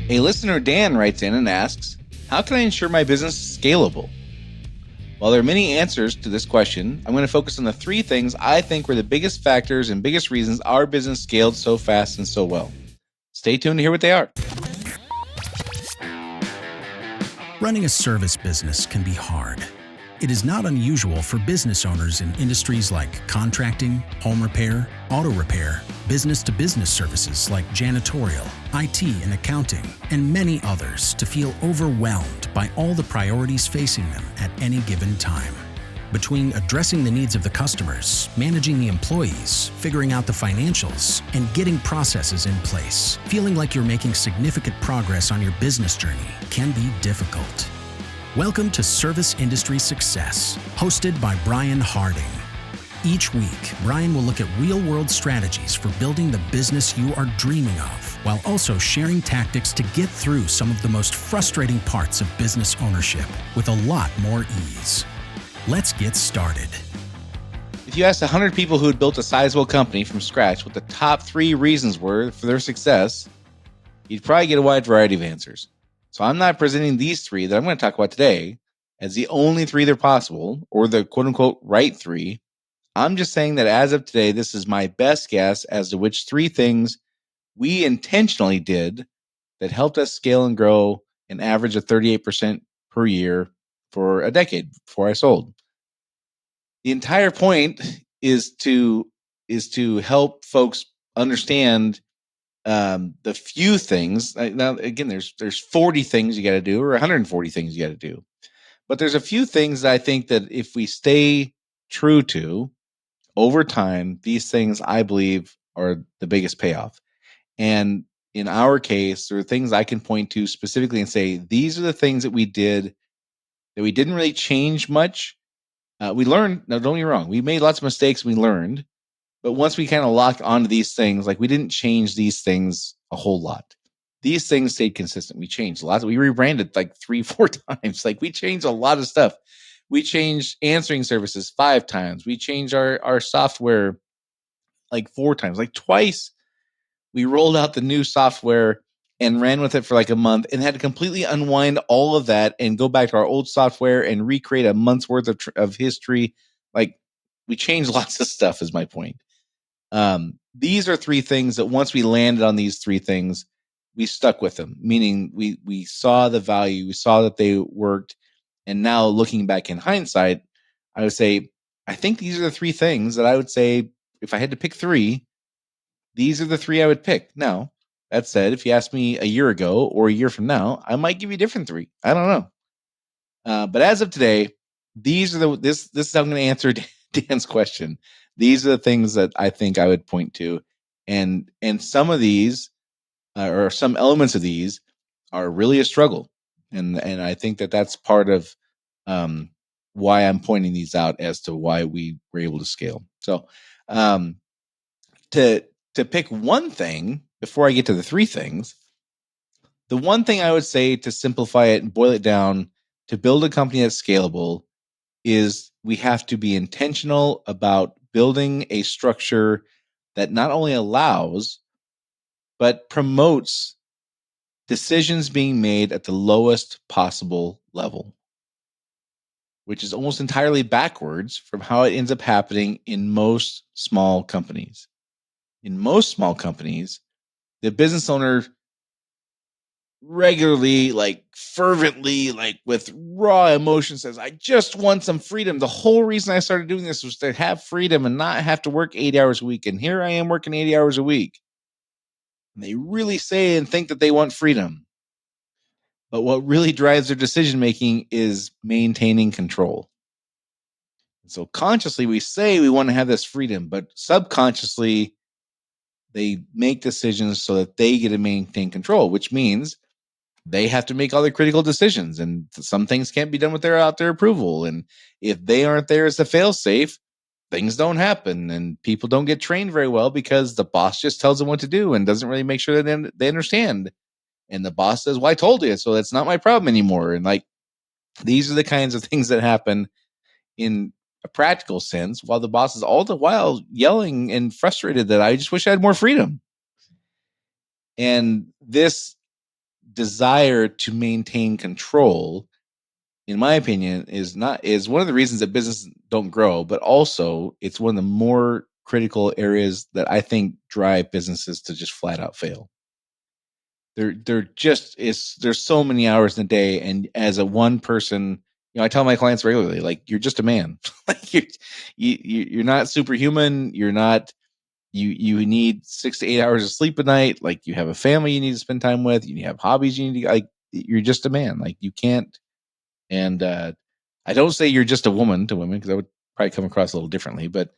A listener, Dan, writes in and asks, how can I ensure my business is scalable? While there are many answers to this question, I'm going to focus on the three things I think were the biggest factors and biggest reasons our business scaled so fast and so well. Stay tuned to hear what they are. Running a service business can be hard. It is not unusual for business owners in industries like contracting, home repair, auto repair, business-to-business services like janitorial, IT and accounting, and many others to feel overwhelmed by all the priorities facing them at any given time. Between addressing the needs of the customers, managing the employees, figuring out the financials, and getting processes in place, feeling like you're making significant progress on your business journey can be difficult. Welcome to Service Industry Success, hosted by Brian Harding. Each week, Brian will look at real-world strategies for building the business you are dreaming of, while also sharing tactics to get through some of the most frustrating parts of business ownership with a lot more ease. Let's get started. If you asked 100 people who had built a sizable company from scratch what the top 3 reasons were for their success, you'd probably get a wide variety of answers. So I'm not presenting these 3 that I'm going to talk about today as the only 3 that are possible, or the quote-unquote right 3. I'm just saying that as of today, this is my best guess as to which 3 things we intentionally did that helped us scale and grow an average of 38% per year for a decade before I sold. The entire point is to help folks understand the few things. Now, again, there's 40 things you got to do, or 140 things you got to do, but there's a few things that I think that if we stay true to over time, these things I believe are the biggest payoff. And in our case, there are things I can point to specifically and say these are the things that we did that we didn't really change much. We learned. Now, don't get me wrong, we made lots of mistakes. We learned. But once we kind of locked onto these things, like we didn't change these things a whole lot. These things stayed consistent. We changed lots. We rebranded like 3-4 times. Like we changed a lot of stuff. We changed answering services 5 times. We changed our software like 4 times. Like twice we rolled out the new software and ran with it for like a month and had to completely unwind all of that and go back to our old software and recreate a month's worth of history. Like we changed lots of stuff is my point. These are 3 things that once we landed on these 3 things, we stuck with them, meaning we saw the value, we saw that they worked. And now looking back in hindsight, I would say, I think these are the 3 things that I would say, if I had to pick 3, these are the 3 I would pick. Now, that said, if you asked me a year ago or a year from now, I might give you a different 3. I don't know. But as of today, these are this is how I'm going to answer Dan's question. These are the things that I think I would point to, and some of these, or some elements of these, are really a struggle, and I think that that's part of why I'm pointing these out as to why we were able to scale. So, to pick one thing before I get to the 3 things, the one thing I would say to simplify it and boil it down to build a company that's scalable is we have to be intentional about building a structure that not only allows, but promotes decisions being made at the lowest possible level, which is almost entirely backwards from how it ends up happening in most small companies. In most small companies, the business owner regularly, like fervently, like with raw emotion says, I just want some freedom. The whole reason I started doing this was to have freedom and not have to work 80 hours a week. And here I am working 80 hours a week. And they really say and think that they want freedom. But what really drives their decision making is maintaining control. So consciously we say we want to have this freedom, but subconsciously they make decisions so that they get to maintain control, which means they have to make all the critical decisions, and some things can't be done without their approval. And if they aren't there as a fail-safe, things don't happen, and people don't get trained very well because the boss just tells them what to do and doesn't really make sure that they understand. And the boss says, well, I told you, so that's not my problem anymore. And like, these are the kinds of things that happen in a practical sense, while the boss is all the while yelling and frustrated that I just wish I had more freedom. And this desire to maintain control, in my opinion, is one of the reasons that businesses don't grow, but also it's one of the more critical areas that I think drive businesses to just flat out fail. There just is there's so many hours in a day, and as a one person, I tell my clients regularly, like, you're just a man. Like, you're not superhuman. You're not you need 6 to 8 hours of sleep a night. Like, you have a family you need to spend time with. You have hobbies you need to, like, you're just a man. Like, you can't. And I don't say you're just a woman to women, because that would probably come across a little differently. But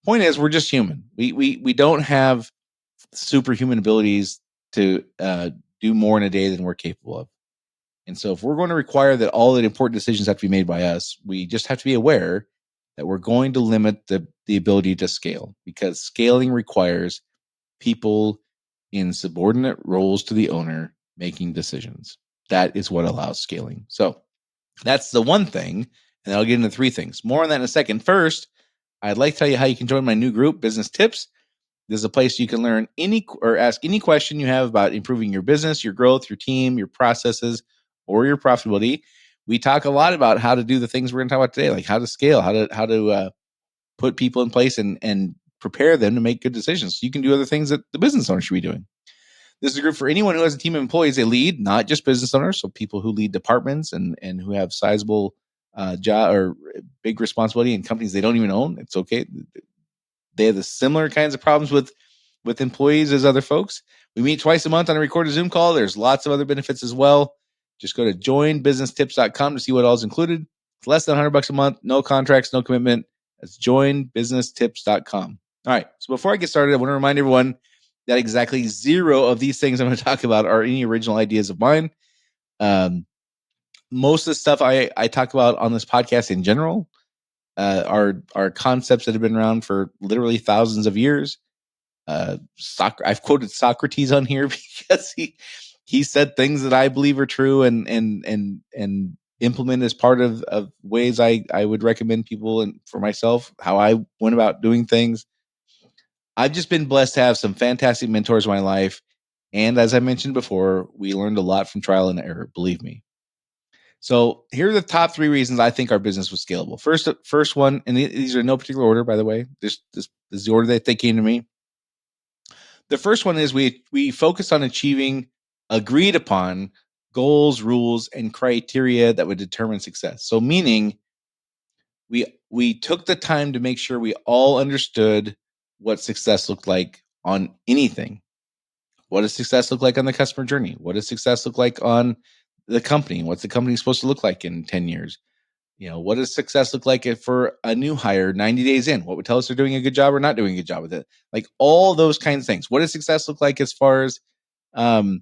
point is, we're just human. We don't have superhuman abilities to do more in a day than we're capable of. And so if we're going to require that all the important decisions have to be made by us, we just have to be aware that we're going to limit the ability to scale, because scaling requires people in subordinate roles to the owner making decisions. That is what allows scaling. So that's the one thing. And I'll get into three things. More on that in a second. First, I'd like to tell you how you can join my new group, Business Tips. This is a place you can learn any or ask any question you have about improving your business, your growth, your team, your processes, or your profitability. We talk a lot about how to do the things we're going to talk about today, like how to scale, how to put people in place and prepare them to make good decisions. So you can do other things that the business owner should be doing. This is a group for anyone who has a team of employees they lead, not just business owners. So people who lead departments and who have sizable job or big responsibility in companies they don't even own. It's okay. They have the similar kinds of problems with employees as other folks. We meet twice a month on a recorded Zoom call. There's lots of other benefits as well. Just go to joinbusinesstips.com to see what all is included. It's less than $100 a month. No contracts, no commitment. That's joinbusinesstips.com. All right. So before I get started, I want to remind everyone that exactly zero of these things I'm going to talk about are any original ideas of mine. Most of the stuff I talk about on this podcast in general are concepts that have been around for literally thousands of years. I've quoted Socrates on here because he said things that I believe are true and implement as part of ways I would recommend people, and for myself, how I went about doing things. I've just been blessed to have some fantastic mentors in my life. And as I mentioned before, we learned a lot from trial and error, believe me. So here are the top three reasons I think our business was scalable. First one, and these are in no particular order, by the way. This is the order that they came to me. The first one is we focused on achieving agreed upon goals, rules, and criteria that would determine success. So meaning we took the time to make sure we all understood what success looked like on anything. What does success look like on the customer journey? What does success look like on the company? What's the company supposed to look like in 10 years? What does success look like for a new hire 90 days in? What would tell us they're doing a good job or not doing a good job with it? Like, all those kinds of things. What does success look like as far as, well,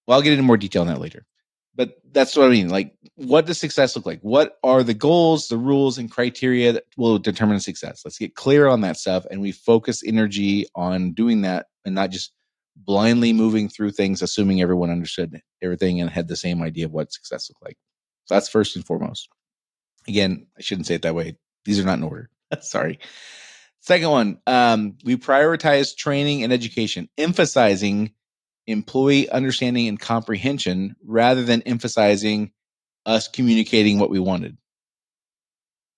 I'll get into more detail on that later. But that's what I mean. Like, what does success look like? What are the goals, the rules, and criteria that will determine success? Let's get clear on that stuff. And we focus energy on doing that and not just blindly moving through things, assuming everyone understood everything and had the same idea of what success looked like. So that's first and foremost. Again, I shouldn't say it that way. These are not in order. Sorry. Second one, we prioritize training and education, emphasizing employee understanding and comprehension rather than emphasizing us communicating what we wanted.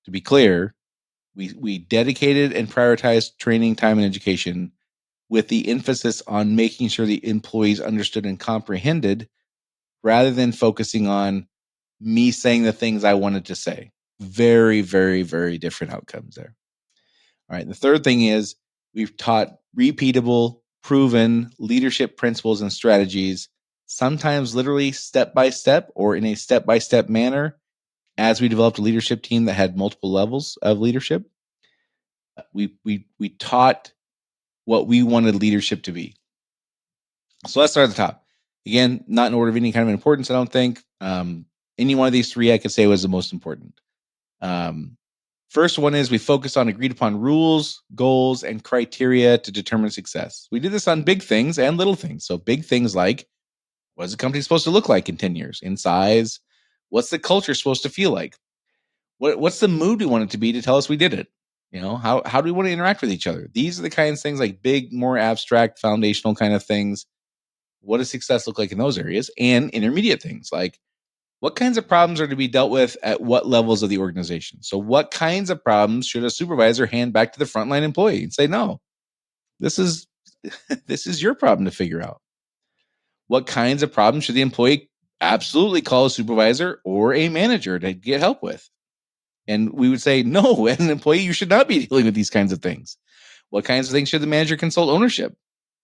To be clear, we dedicated and prioritized training, time, and education with the emphasis on making sure the employees understood and comprehended rather than focusing on me saying the things I wanted to say. Very, very, very different outcomes there. All right. The third thing is we've taught repeatable, proven leadership principles and strategies, sometimes literally step by step or in a step by step manner, as we developed a leadership team that had multiple levels of leadership. We taught what we wanted leadership to be. So let's start at the top. Again, not in order of any kind of importance, I don't think. Any one of these three I could say was the most important. First one is we focus on agreed upon rules, goals, and criteria to determine success. We do this on big things and little things. So big things like, what is the company supposed to look like in 10 years in size? What's the culture supposed to feel like? What's the mood we want it to be to tell us we did it? How do we want to interact with each other? These are the kinds of things, like big, more abstract, foundational kind of things what does success look like in those areas? And intermediate things like what kinds of problems are to be dealt with at what levels of the organization? So, what kinds of problems should a supervisor hand back to the frontline employee and say, no, this is this is your problem to figure out? What kinds of problems should the employee absolutely call a supervisor or a manager to get help with? And we would say, no, as an employee, you should not be dealing with these kinds of things. What kinds of things should the manager consult ownership?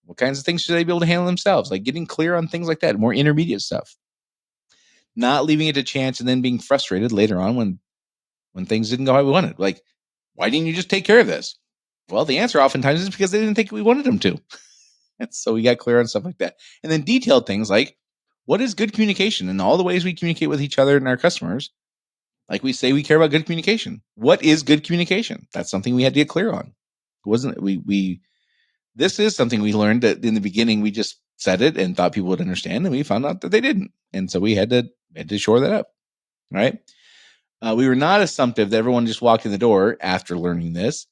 What kinds of things should they be able to handle themselves? Like getting clear on things like that, more intermediate stuff. Not leaving it to chance and then being frustrated later on when things didn't go how we wanted. Like, why didn't you just take care of this? Well, the answer oftentimes is because they didn't think we wanted them to. And so we got clear on stuff like that. And then detailed things like what is good communication and all the ways we communicate with each other and our customers. Like we say we care about good communication. What is good communication? That's something we had to get clear on. It wasn't we this is something we learned that in the beginning we just said it and thought people would understand, and we found out that they didn't. And so we had to shore that up. Right. We were not assumptive that everyone just walked in the door after learning this,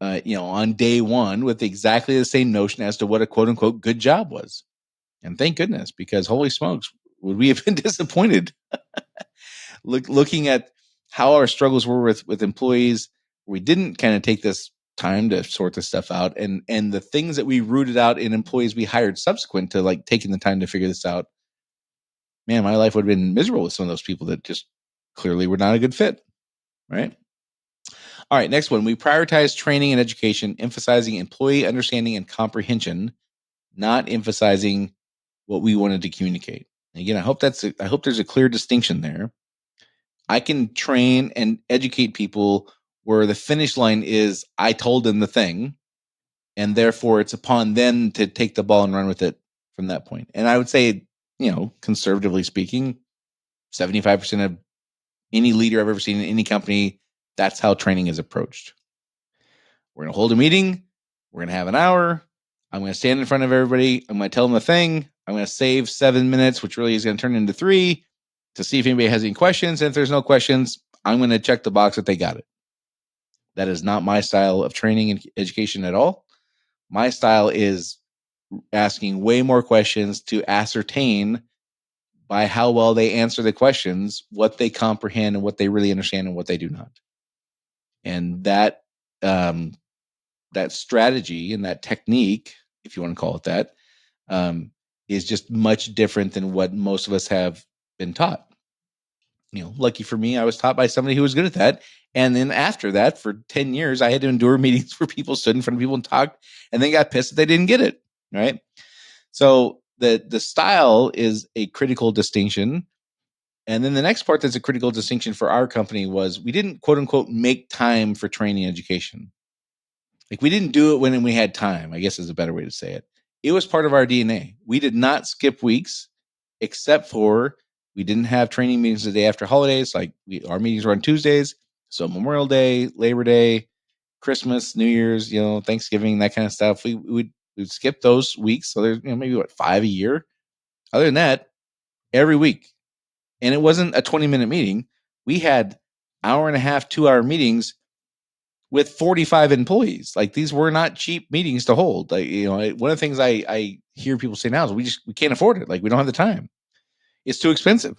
on day one with exactly the same notion as to what a quote unquote good job was. And thank goodness, because holy smokes, would we have been disappointed looking at how our struggles were with employees? We didn't kind of take this time to sort this stuff out, and the things that we rooted out in employees we hired subsequent to like taking the time to figure this out. Man, my life would have been miserable with some of those people that just clearly were not a good fit. Right. All right, next one. We prioritize training and education, emphasizing employee understanding and comprehension, not emphasizing what we wanted to communicate. And again, I hope there's a clear distinction there. I can train and educate people where the finish line is I told them the thing, and therefore it's upon them to take the ball and run with it from that point. And I would say, conservatively speaking, 75% of any leader I've ever seen in any company, that's how training is approached. We're going to hold a meeting. We're going to have an hour. I'm going to stand in front of everybody. I'm going to tell them a thing. I'm going to save 7 minutes, which really is going to turn into 3, to see if anybody has any questions. And if there's no questions, I'm going to check the box that they got it. That is not my style of training and education at all. My style is asking way more questions to ascertain by how well they answer the questions, what they comprehend and what they really understand and what they do not. And that strategy and that technique, if you want to call it that, is just much different than what most of us have been taught. Lucky for me, I was taught by somebody who was good at that. And then after that, for 10 years, I had to endure meetings where people stood in front of people and talked, and they got pissed that they didn't get it. Right. So the style is a critical distinction. And then the next part that's a critical distinction for our company was we didn't, quote unquote, make time for training and education. Like we didn't do it when we had time, I guess is a better way to say it. It was part of our DNA. We did not skip weeks, except for we didn't have training meetings the day after holidays. Like our meetings were on Tuesdays. So Memorial Day, Labor Day, Christmas, New Year's, Thanksgiving, that kind of stuff. We'd skip those weeks. So there's maybe 5 a year. Other than that, every week. And it wasn't a 20-minute meeting. We had hour and a half, 2-hour meetings with 45 employees. Like these were not cheap meetings to hold. Like, one of the things I hear people say now is we can't afford it. Like we don't have the time. It's too expensive.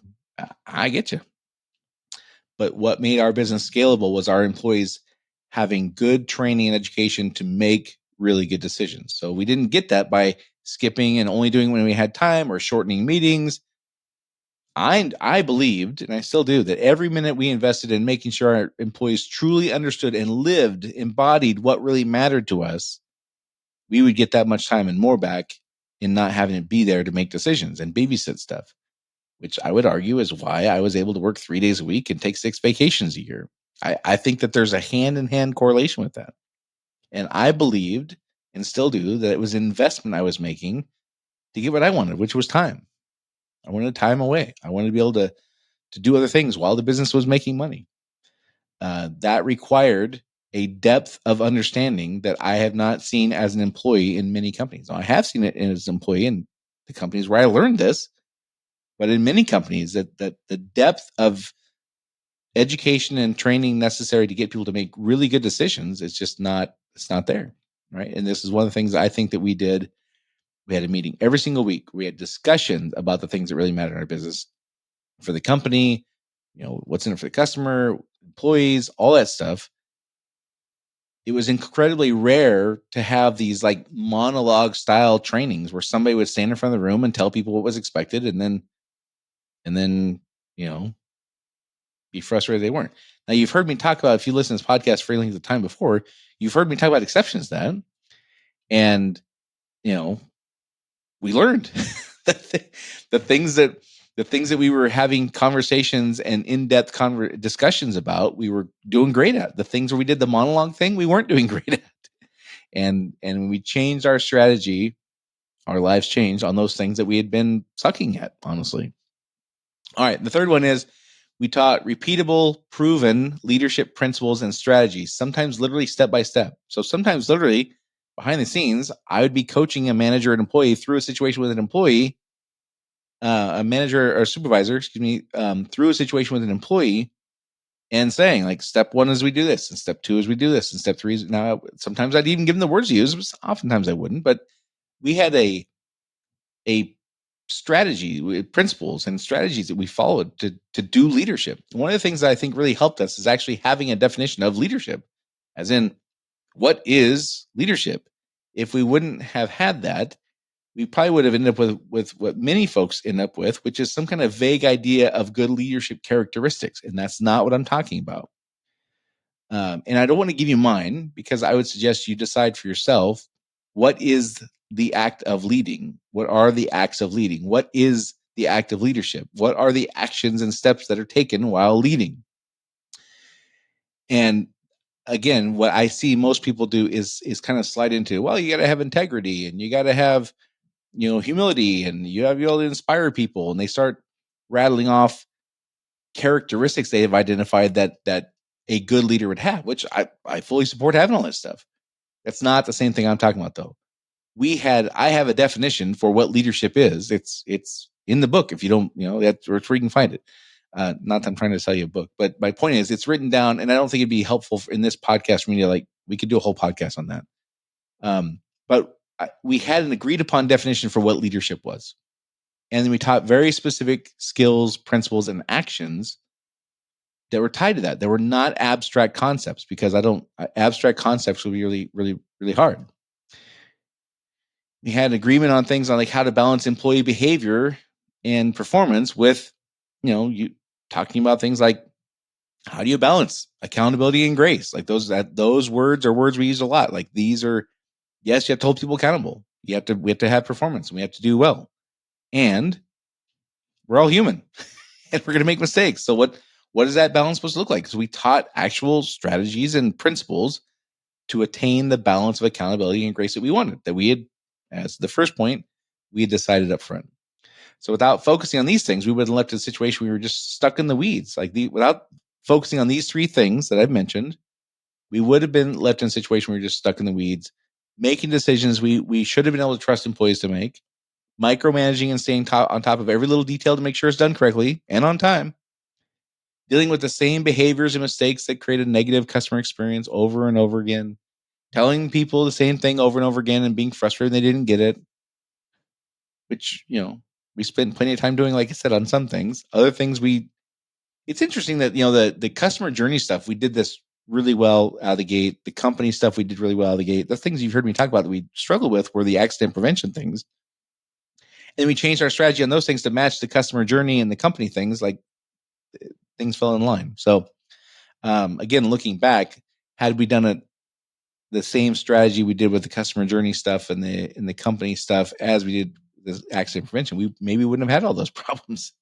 I get you. But what made our business scalable was our employees having good training and education to make really good decisions. So we didn't get that by skipping and only doing when we had time or shortening meetings. I believed, and I still do, that every minute we invested in making sure our employees truly understood and lived, embodied what really mattered to us, we would get that much time and more back in not having to be there to make decisions and babysit stuff, which I would argue is why I was able to work 3 days a week and take 6 vacations a year. I think that there's a hand-in-hand correlation with that. And I believed, and still do, that it was an investment I was making to get what I wanted, which was time. I wanted time away. I wanted to be able to do other things while the business was making money. That required a depth of understanding that I have not seen as an employee in many companies. Now, I have seen it as an employee in the companies where I learned this, but in many companies, that the depth of education and training necessary to get people to make really good decisions is just not. It's not there, right? And this is one of the things I think that we did We had a meeting every single week. We had discussions about the things that really matter in our business for the company, what's in it for the customer, employees, all that stuff. It was incredibly rare to have these like monologue style trainings where somebody would stand in front of the room and tell people what was expected and then, be frustrated they weren't. Now you've heard me talk about, if you listen to this podcast for any length of time before, you've heard me talk about exceptions to that. And, we learned the things that we were having conversations and in-depth discussions about, we were doing great at. The things where we did the monologue thing, we weren't doing great at. And when we changed our strategy, our lives changed on those things that we had been sucking at, honestly. All right, the third one is we taught repeatable, proven leadership principles and strategies, sometimes literally step by step. So sometimes literally behind the scenes, I would be coaching a manager or an employee through a situation with an employee, a manager or supervisor, through a situation with an employee, and saying like, step one is we do this, and step two is we do this, and step three is now. Sometimes I'd even give them the words to use. Oftentimes I wouldn't, but we had a strategy, principles and strategies that we followed to do leadership. One of the things that I think really helped us is actually having a definition of leadership, as in what is leadership. If we wouldn't have had that, we probably would have ended up with what many folks end up with, which is some kind of vague idea of good leadership characteristics. And that's not what I'm talking about. And I don't want to give you mine, because I would suggest you decide for yourself, what is the act of leading? What are the acts of leading? What is the act of leadership? What are the actions and steps that are taken while leading? And again, what I see most people do is kind of slide into, well, you got to have integrity, and you got to have, humility, and you have to be able to inspire people. And they start rattling off characteristics they have identified that a good leader would have, which I fully support having all this stuff. That's not the same thing I'm talking about, though. I have a definition for what leadership is. It's in the book. If you don't, that's where you can find it. Not that I'm trying to sell you a book, but my point is, it's written down, and I don't think it'd be helpful in this podcast for me to, like, we could do a whole podcast on that. But we had an agreed upon definition for what leadership was. And then we taught very specific skills, principles, and actions that were tied to that. They were not abstract concepts, because abstract concepts would be really, really, really hard. We had an agreement on things on like how to balance employee behavior and performance with, you talking about things like, how do you balance accountability and grace? Like those words are words we use a lot. Like these are, yes, you have to hold people accountable. We have to have performance, and we have to do well. And we're all human and we're going to make mistakes. So what is that balance supposed to look like? So we taught actual strategies and principles to attain the balance of accountability and grace that we wanted, that we had, as the first point, we had decided up front. So without focusing on these things, we would have left in a situation where we were just stuck in the weeds. Without focusing on these three things that I've mentioned, we would have been left in a situation where we were just stuck in the weeds, making decisions we should have been able to trust employees to make, micromanaging and staying on top of every little detail to make sure it's done correctly and on time, dealing with the same behaviors and mistakes that created negative customer experience over and over again, telling people the same thing over and over again and being frustrated they didn't get it, which, we spent plenty of time doing, like I said, on some things. Other things it's interesting that, the customer journey stuff, we did this really well out of the gate. The company stuff, we did really well out of the gate. The things you've heard me talk about that we struggled with were the accident prevention things. And we changed our strategy on those things to match the customer journey and the company things, like things fell in line. So, again, looking back, had we done it the same strategy we did with the customer journey stuff and the company stuff as we did the accident prevention, we maybe wouldn't have had all those problems.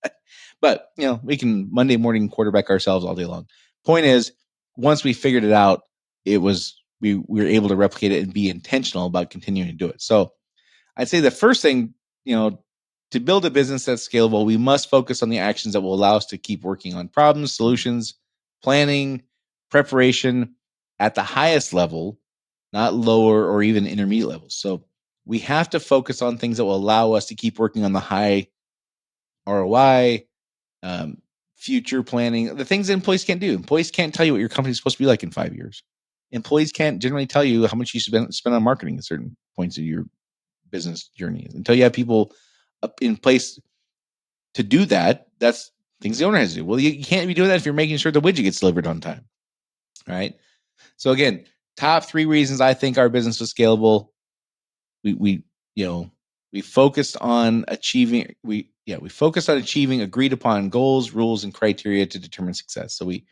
But we can Monday morning quarterback ourselves all day long. Point is, once we figured it out, we were able to replicate it and be intentional about continuing to do it. So I'd say the first thing, to build a business that's scalable, we must focus on the actions that will allow us to keep working on problems, solutions, planning, preparation at the highest level, not lower or even intermediate levels. So we have to focus on things that will allow us to keep working on the high ROI, future planning, the things that employees can't do. Employees can't tell you what your company is supposed to be like in 5 years. Employees can't generally tell you how much you spend on marketing at certain points of your business journey is. Until you have people up in place to do that, that's things the owner has to do. Well, you can't be doing that if you're making sure the widget gets delivered on time. All right. So again, top 3 reasons I think our business was scalable. We focused on achieving agreed upon goals, rules, and criteria to determine success. So we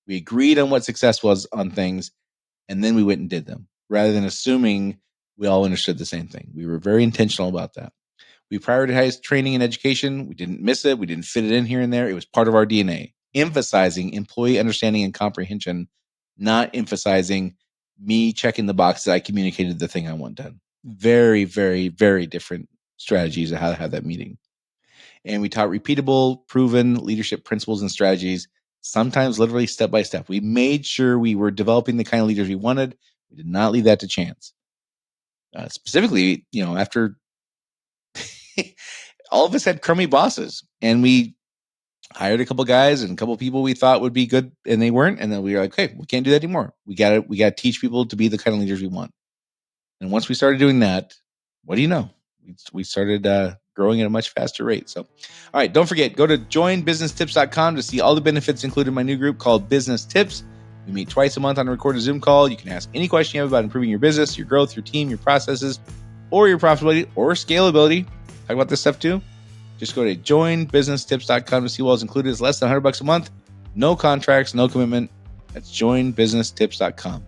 agreed on what success was on things, and then we went and did them rather than assuming we all understood the same thing. We were very intentional about that. We prioritized training and education. We didn't miss it. We didn't fit it in here and there. It was part of our DNA, emphasizing employee understanding and comprehension, not emphasizing me checking the box that I communicated the thing I want done. Very, very, very different strategies of how to have that meeting. And we taught repeatable, proven leadership principles and strategies, sometimes literally step by step. We made sure we were developing the kind of leaders we wanted. We did not leave that to chance. Specifically, after all of us had crummy bosses, and we hired a couple guys and a couple people we thought would be good, and they weren't. And then we were like, "Okay, we can't do that anymore. We got to teach people to be the kind of leaders we want." And once we started doing that, what do you know? We started growing at a much faster rate. So, all right, don't forget, go to joinbusinesstips.com to see all the benefits included in my new group called Business Tips. We meet twice a month on a recorded Zoom call. You can ask any question you have about improving your business, your growth, your team, your processes, or your profitability or scalability. Talk about this stuff too. Just go to joinbusinesstips.com to see what's included. It's less than $100 a month. No contracts, no commitment. That's joinbusinesstips.com.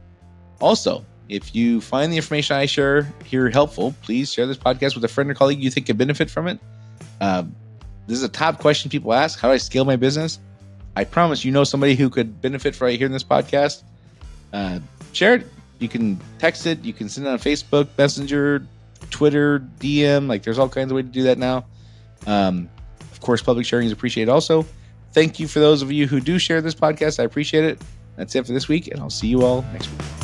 Also, if you find the information I share here helpful, please share this podcast with a friend or colleague you think could benefit from it. This is a top question people ask. How do I scale my business? I promise you know somebody who could benefit from right here in this podcast. Share it. You can text it. You can send it on Facebook, Messenger, Twitter, DM. Like, there's all kinds of ways to do that now. Of course, public sharing is appreciated also. Thank you for those of you who do share this podcast. I appreciate it. That's it for this week, and I'll see you all next week.